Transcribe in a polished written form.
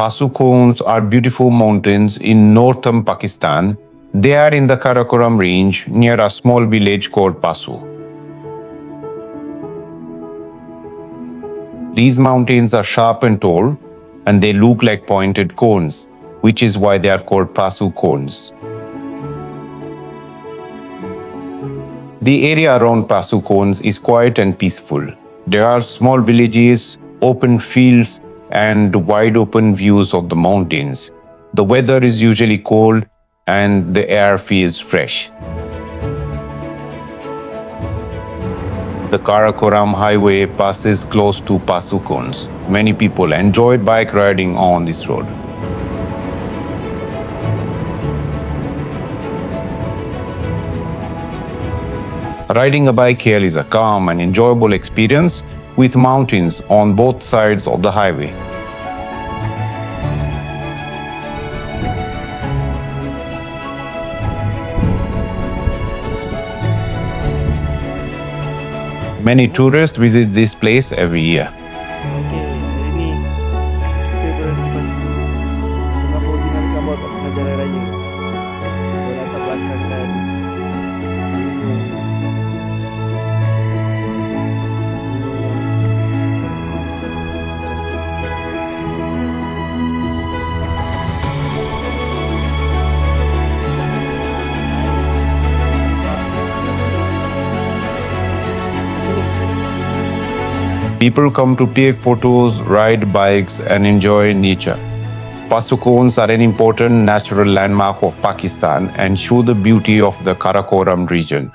Passu Cones are beautiful mountains in northern Pakistan. They are in the Karakoram Range near a small village called Passu. These mountains are sharp and tall, and they look like pointed cones, which is why they are called Passu Cones. The area around Passu Cones is quiet and peaceful. There are small villages, open fields, and wide open views of the mountains. The weather is usually cold and the air feels fresh. The Karakoram highway passes close to Passu Cones. Many people enjoy bike riding on this road. Riding a bike here is a calm and enjoyable experience with mountains on both sides of the highway. Many tourists visit this place every year. Oke, ini kita berada di Passu tengah posingan kabut at tengah jalan raya. Bola terbelakang dan People come to take photos, ride bikes, and enjoy nature. Passu Cones are an important natural landmark of Pakistan and show the beauty of the Karakoram region.